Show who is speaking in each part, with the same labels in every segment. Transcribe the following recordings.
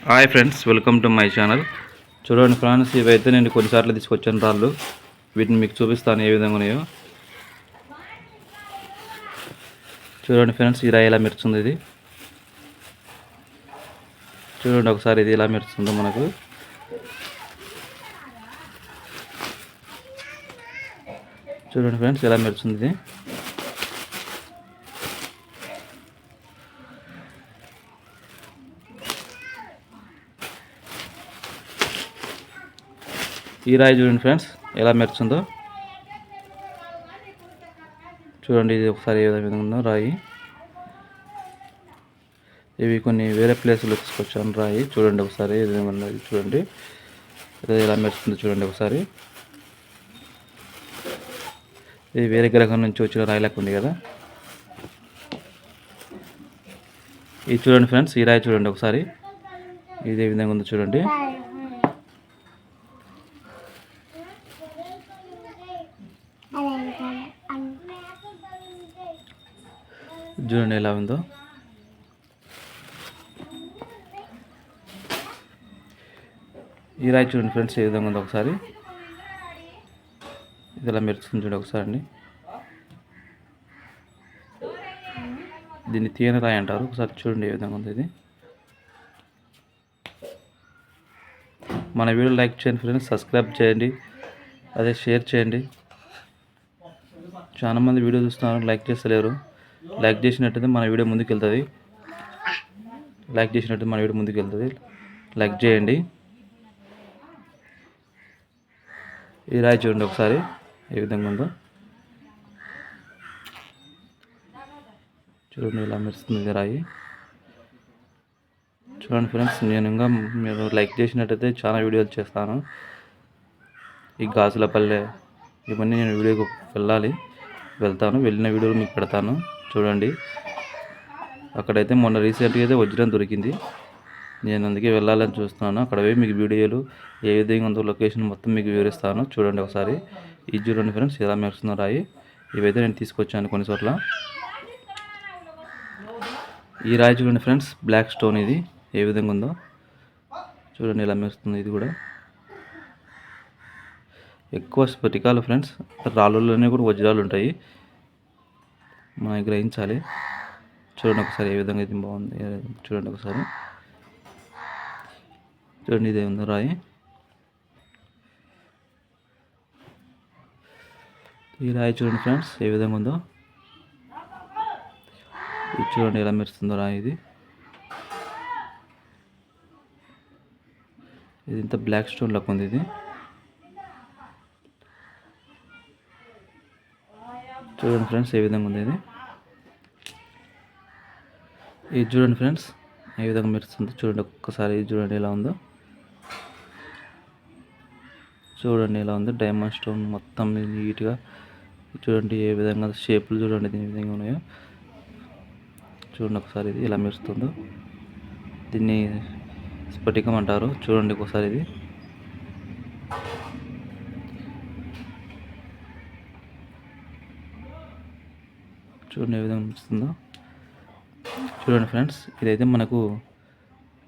Speaker 1: Hi friends, welcome to my channel. చూడండి friends, ఇవైతే నేను కొన్నిసార్లు తీసుకొచ్చాను రాళ్ళు. వీటిని మీకు చూపిస్తాను ఏ విధంగా ఉన్నాయో. చూడండి ఫ్రెండ్స్, ఈ రాయి ఎలా మెరుస్తుంది. ఇది చూడండి ఒకసారి, ఇది ఎలా మెరుస్తుందో మనకు. చూడండి ఫ్రెండ్స్, ఎలా మెరుస్తుంది ఇది. ఈ రాయి చూడండి ఫ్రెండ్స్, ఎలా మెరుస్తుందో. చూడండి, ఇది ఒకసారి ఏ విధంగా ఉందో రాయి. ఇవి కొన్ని వేరే ప్లేస్లో తీసుకొచ్చాను రాయి. చూడండి ఒకసారి ఏ విధంగా ఉన్నది. చూడండి ఎలా మెరుస్తుందో చూడండి ఒకసారి. ఇది వేరే గ్రహం నుంచి వచ్చిన రాయి లెక్క ఉంది కదా. ఇది చూడండి ఫ్రెండ్స్, ఈ రాయి చూడండి ఒకసారి. ఇది ఏ విధంగా ఉందో చూడండి. చూడండి ఎలా ఉందో. ఈ రాయి చూడండి ఫ్రెండ్స్, ఏ విధంగా ఉందో ఒకసారి. ఇది ఎలా మెరుస్తుంది చూడండి ఒకసారి అండి. దీన్ని తీయని రాయి అంటారు. ఒకసారి చూడండి ఏ విధంగా ఉంది ఇది. మన వీడియో లైక్ చేయండి ఫ్రెండ్స్, సబ్స్క్రైబ్ చేయండి, అదే షేర్ చేయండి. చాలామంది వీడియో చూస్తున్నారు, లైక్ చేస్తలేరు. లైక్ చేసినట్టయితే మన వీడియో ముందుకు వెళ్తుంది. లైక్ చేయండి. ఈ రాయి చూడండి ఒకసారి ఏ విధంగా ఉందో. చూడండి ఇలా మెరుస్తుంది రాయి. చూడండి ఫ్రెండ్స్, నేను ఇంకా మీరు లైక్ చేసినట్టయితే చాలా వీడియోలు చేస్తాను. ఈ గాజులపల్లె ఇవన్నీ నేను వీడియోకి వెళ్తాను. వెళ్ళిన వీడియోలు మీకు పెడతాను. చూడండి, అక్కడైతే మొన్న రీసెంట్గా అయితే వజ్రం దొరికింది. నేను అందుకే వెళ్ళాలని చూస్తున్నాను. అక్కడ పోయి మీకు వీడియోలు ఏ విధంగా ఉందో లొకేషన్ మొత్తం మీకు వివరిస్తాను. చూడండి ఒకసారి. ఇది చూడండి ఫ్రెండ్స్, ఎలా మెరుస్తుందో రాయి. ఇవైతే నేను తీసుకొచ్చాను కొన్ని చోట్ల. ఈ రాయి చూడండి ఫ్రెండ్స్, బ్లాక్ స్టోన్. ఇది ఏ విధంగా ఉందో చూడండి, ఎలా మెరుస్తుంది. ఇది కూడా ఎక్కువ స్ఫటికాలు ఫ్రెండ్స్. రాళ్ళలోనే కూడా వజ్రాలు ఉంటాయి, మనం గ్రహించాలి. చూడండి ఒకసారి ఏ విధంగా ఇది బాగుంది. చూడండి ఒకసారి. చూడండి ఇదే ఉందో రాయి. ఈ రాయి చూడండి ఫ్రెండ్స్, ఏ విధంగా ఉందో. ఇది చూడండి ఎలా మెరుస్తుందో రాయి. ఇది ఇంత బ్లాక్ స్టోన్ లాగా ఉంది. ఇది చూడండి ఫ్రెండ్స్, ఏ విధంగా ఉంది. ఇది చూడండి ఫ్రెండ్స్, ఏ విధంగా మెరుస్తుంది. చూడండి ఒక్కసారి. ఇది చూడండి ఎలా ఉందో. చూడండి ఎలా ఉందో. డైమండ్ స్టోన్ మొత్తం నీట్గా. చూడండి ఏ విధంగా షేపులు చూడండి దీని విధంగా ఉన్నాయో. చూడండి ఒకసారి ఇది ఎలా మెరుస్తుందో. దీన్ని స్ఫటికం అంటారు. చూడండి ఒకసారి ఇది. చూడండి ఏ విధంగా మెరుస్తుందో. చూడండి ఫ్రెండ్స్, ఇదైతే మనకు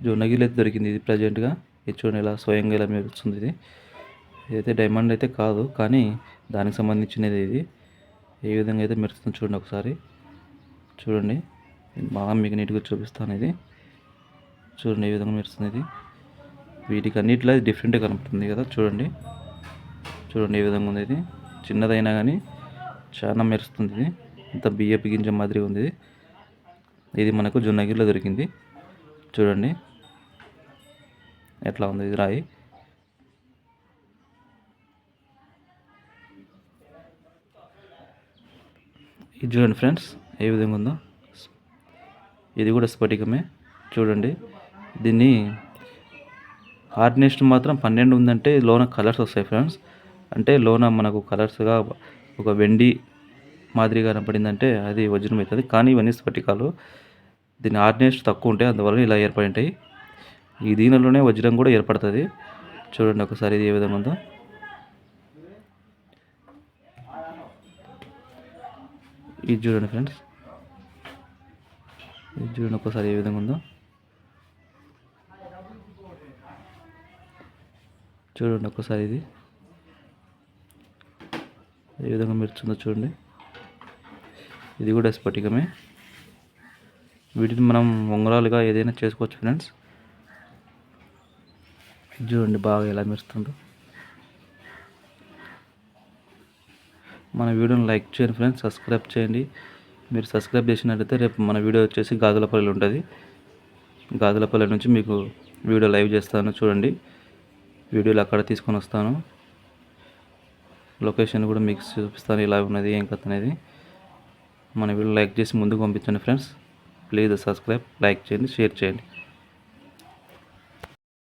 Speaker 1: జొన్నగిరి అయితే దొరికింది. ఇది ప్రజెంట్గా. ఇది చూడండి ఎలా స్వయంగా ఎలా మెరుస్తుంది. ఇదైతే డైమండ్ అయితే కాదు, కానీ దానికి సంబంధించినది. ఇది ఏ విధంగా అయితే మెరుస్తుంది చూడండి ఒకసారి. చూడండి బాగా మీకు నీట్గా చూపిస్తాను. ఇది చూడండి ఏ విధంగా మెరుస్తుంది. ఇది వీటికి అన్నిట్లో డిఫరెంట్గా కనపడుతుంది కదా. చూడండి ఏ విధంగా ఉంది. ఇది చిన్నదైనా కానీ చాలా మెరుస్తుంది. ఇది ఇంత బియ్యపు గింజ మాదిరి ఉంది. ఇది మనకు జొన్నగిరిలో దొరికింది. చూడండి ఎట్లా ఉంది ఇది రాయి. ఇది చూడండి ఫ్రెండ్స్, ఏ విధంగా ఉందో. ఇది కూడా స్ఫటికమే. చూడండి, దీన్ని హార్డ్నెస్ మాత్రం 12 ఉందంటే లోన కలర్స్ వస్తాయి ఫ్రెండ్స్. అంటే లోన మనకు కలర్స్గా ఒక వెండి మాదిరిగా కనపడిందంటే అది వజ్రం అవుతుంది. కానీ ఇవన్నీ స్ఫటికాలు. దీని హార్డ్నెస్ తక్కువ ఉంటాయి, అందువల్ల ఇలా ఏర్పడి ఉంటాయి. ఈ దీనిలోనే వజ్రం కూడా ఏర్పడుతుంది. చూడండి ఒకసారి ఇది ఏ విధంగా ఉందో. ఇది చూడండి ఫ్రెండ్స్, ఇది చూడండి ఒకసారి ఏ విధంగా ఉందో. చూడండి ఒక్కసారి ఇది ఏ విధంగా మెరుస్తుందో చూడండి. ఇది కూడా స్ఫటికమే. వీటిని మనం ఉంగరాలుగా ఏదైనా చేసుకోవచ్చు ఫ్రెండ్స్. చూడండి బాగా ఎలా మెరుస్తుందో. మన వీడియోని లైక్ చేయండి ఫ్రెండ్స్, సబ్స్క్రైబ్ చేయండి. మీరు సబ్స్క్రైబ్ చేసినట్లయితే రేపు మన వీడియో వచ్చేసి గాజులపల్లి ఉంటుంది. గాజులపల్లి నుంచి మీకు వీడియో లైవ్ చేస్తాను చూడండి. వీడియోలు అక్కడ తీసుకొని వస్తాను. లొకేషన్ కూడా మీకు చూపిస్తాను ఇలా ఉన్నది ఏం కథ అనేది. మన వీడియో లైక్ చేసి ముందుకు పంపించండి ఫ్రెండ్స్. ప్లీజ్ సబ్స్క్రైబ్, లైక్ చేయండి, షేర్ చేయండి.